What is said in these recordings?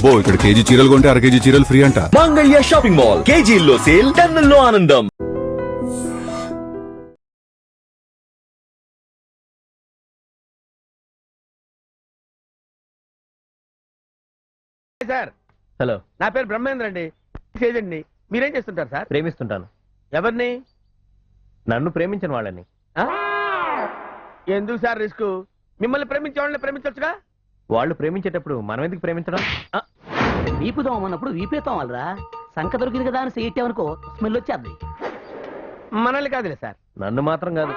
అబ్బో ఇక్కడ కేజీ చీరలు కొంటే అర కేజీ చీరలు ఫ్రీ అంట. మంగళ్య షాపింగ్ మాల్, కేజీల్లో సేల్, టన్నుల్లో ఆనందం. సార్ హలో, నా పేరు బ్రహ్మేంద్ర అండి, ఏజెంట్ని. మీరేం చేస్తుంటారు సార్? ప్రేమిస్తుంటాను. ఎవరిని? నన్ను ప్రేమించిన వాళ్ళని. ఆ? ఎందుకు సార్ రిస్క్? మిమ్మల్ని ప్రేమించే వాళ్ళని ప్రేమించవచ్చుగా. వాళ్ళు ప్రేమించేటప్పుడు మనం ఎందుకు ప్రేమించడం? వీపుదాం అన్నప్పుడు వీపేతాం వాళ్ళరా. సంక దొరికింది కదా అని చేయటేమనుకో స్మెల్ వచ్చేది. మనల్ని కాదులే సార్. నన్ను మాత్రం కాదు.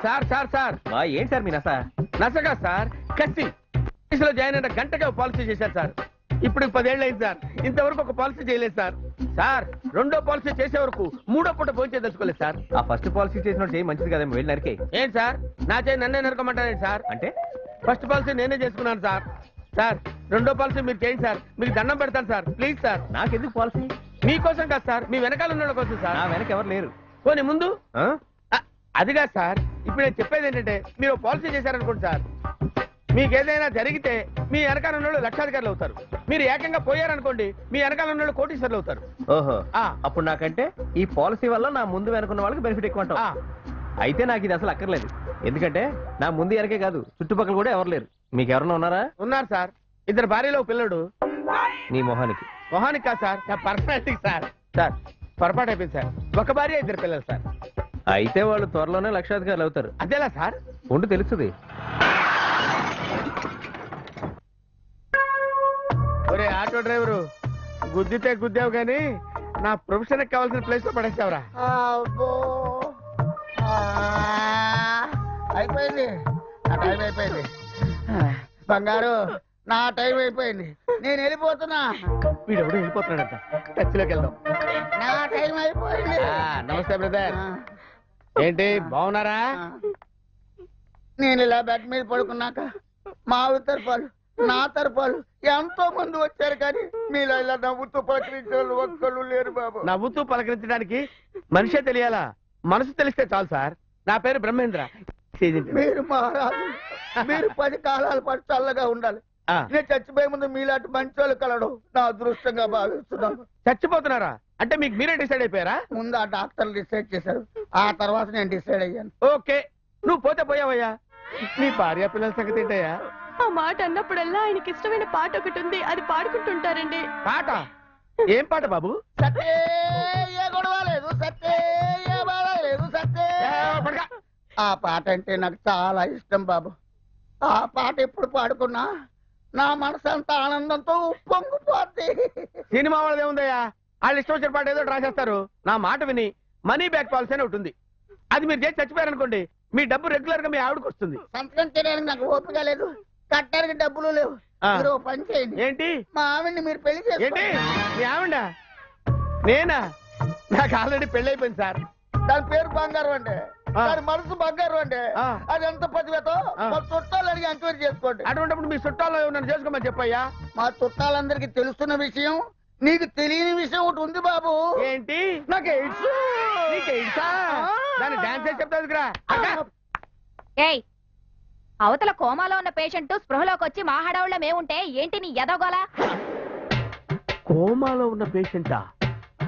సార్ సార్ సార్ ఏంటి సార్ మీ నస? నచ్చగా సార్, కసి లో జాయిన్ అయిన గంటగా పాలసీ చేశారు సార్. ఇప్పుడు 10 ఏళ్ళు అయింది సార్, ఇంతవరకు ఒక పాలసీ చేయలేదు సార్. సార్ రెండో పాలసీ చేసే వరకు మూడో పూట పోయించే తెలుసుకోలేదు సార్. ఆ ఫస్ట్ పాలసీ చేసిన చేయి మంచిది కదేమో, వెళ్ళి నరికే. ఏంటి సార్ నా చేయి నన్నే నరకమంటారేంటి సార్? అంటే ఫస్ట్ పాలసీ నేనే చేసుకున్నాను సార్. సార్ రెండో పాలసీ మీరు చేయండి సార్, మీకు దండం పెడతాను సార్, ప్లీజ్ సార్. నాకెందుకు పాలసీ? మీకోసం కాదు సార్, మీ వెనకాల ఉన్న వాళ్ళ కోసం సార్. నా వెనక ఎవరు లేరు. పోనీ ముందు ఆ? అది కాదు సార్. ఇప్పుడు నేను చెప్పేది ఏంటంటే, మీరు పాలసీ చేశారనుకోండి సార్, మీకు ఏదైనా జరిగితే మీ వెనకాల ఉన్న వాళ్ళు లక్షాధికారులు అవుతారు. మీరు ఏకంగా పోయారనుకోండి, మీ వెనకాల ఉన్న వాళ్ళు కోటీశ్వర్లు అవుతారు. ఓహో, ఆ. అప్పుడు నాకంటే ఈ పాలసీ వల్ల నా ముందు వెనుకున్న వాళ్ళకి బెనిఫిట్ ఎక్కువ అంటావు. ఆ, అయితే నాకు ఇది అసలు అక్కర్లేదు. ఎందుకంటే నా ముందు వెనకే కాదు, చుట్టుపక్కల కూడా ఎవరు లేరు. మీకు ఎవరన్నా ఉన్నారా? ఉన్నారు సార్. 2 భార్యలో పిల్లడు. నీ మొహానికి. మొహానికి కాదు సార్, నా పర్సనాలిటీ సార్. సార్ పొరపాటు అయిపోయింది సార్, ఒక భార్య 2 పిల్లలు సార్. అయితే వాళ్ళు త్వరలోనే లక్షాధికారులు అవుతారు. అదేలా సార్? ఉండి తెలుస్తుంది. ఒరే ఆటో డ్రైవరు, గుద్దితే గుద్దావు గానీ నా ప్రొఫెషన్ కావాల్సిన ప్లేస్ లో పడేసావురా. అయిపోయింది, నా టైం అయిపోయింది. బంగారు, నా టైం అయిపోయింది, నేను వెళ్ళిపోతున్నా. వీడెవడో వెళ్ళిపోతున్నాడంట, టచ్లోకి వెళ్దాం. నా టైం అయిపోయింది. నమస్తే బ్రదర్. ఏంటి బాగున్నారా? నేను ఇలా బెడ్ మీద పడుకున్నాక మా తరపాలు, నా తరపాలు ఎంతో మంది వచ్చారు, కానీ మీలో ఇలా నవ్వుతూ పలకరించే వాళ్ళు ఒక్కళ్ళు లేరు బాబు. నవ్వుతూ పలకరించడానికి మనిషే తెలియాలా? మనసు తెలిస్తే చాలు సార్. నా పేరు బ్రహ్మేంద్ర. మీరు మహారాజు, మీరు 10 కాలాల పాటు చల్లగా ఉండాలి. ఆ, నేను చచ్చిపోయే ముందు మీలాంటి మంచి వాళ్ళు కలడం నా అదృష్టంగా భావిస్తున్నాను. చచ్చిపోతున్నారా? అంటే మీకు మీరే డిసైడ్ అయిపోయారా? ముందు ఆ డాక్టర్లు డిసైడ్ చేశారు, ఆ తర్వాత నేను డిసైడ్ అయ్యాను. ఓకే, నువ్వు పోతే పోయావయ్యా. నీ భార్య పిల్లల సంగతి ఏంటయ్యా? ఆ మాట అన్నప్పుడల్లా ఆయనకి ఇష్టమైన పాట ఒకటి ఉంది, అది పాడుకుంటుంటారండి. పాట? ఏం పాట బాబు? సత్తే ఏ గొడవ లేదు, సత్తే ఏ బాధ లేదు, సత్తే. పడక. ఆ పాట అంటే నాకు చాలా ఇష్టం బాబు. ఆ పాట ఎప్పుడు పాడుకున్నా నా మనసు అంతా ఆనందంతో ఉప్పొంగిపోద్ది. సినిమా వాళ్ళది ఏముందయ్యా, వాళ్ళు ఇష్టం వచ్చిన పాట ఏదో రాసేస్తారు. నా మాట విని మనీ బ్యాక్ పాలసీ అని ఉంటుంది, అది మీరు చేసి చచ్చిపోయారనుకోండి, మీ డబ్బు రెగ్యులర్ గా మీ ఆవిడకి వస్తుంది. సంతకం చేయడానికి నాకు ఓపిక లేదు, కట్టడానికి డబ్బులు లేవు. ఆ. మీరు ఓ పని చేయండి, ఏంటి మా ఆవిడ్ని మీరు పెళ్లి ఏంటి? చేసుకోండి. మీ ఆవిడ? నేనా? నాకు ఆల్రెడీ పెళ్లి అయిపోయింది సార్. దాని పేరు బంగారం అండి, ఆ. దాని మనసు బంగారం అండి. ఆ. అది ఎంత పతివేతో ఆ. మా చుట్టాలు అడిగి ఎంక్వైరీ చేసుకోండి. అటువంటిప్పుడు మీ చుట్టాల్లో నన్ను చేసుకోమని చెప్పయ్యా. మా చుట్టాలందరికి తెలుస్తున్న విషయం, నీకు తెలియని విషయం ఒకటి ఉంది బాబు. ఏంటి? నాకు ఎయిడ్స్. నీకు ఎయిడ్సా? దాన్ని డాన్స్ చేసి చెప్తా. ఏయ్, అవతల కోమాలో ఉన్న పేషెంట్ స్పృహలోకి వచ్చి మా హడావుళ్ళ మేముంటే ఏంటి నీ ఎదగోల? కోమాలో ఉన్న పేషెంటా?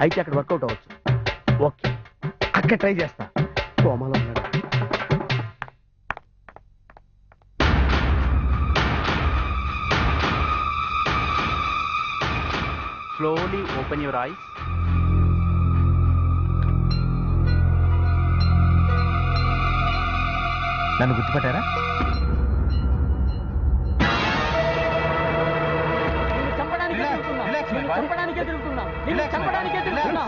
అయితే అక్కడ వర్కౌట్ అవ్వచ్చు. ఓకే, అక్కడ ట్రై చేస్తా. కోమాలో ఉన్నాడు. Slowly open your eyes. నన్ను గుర్తుపట్టారా? చంపడానికే తిరుగుతున్నాం, చంపడానికే తిరుగుతున్నాం.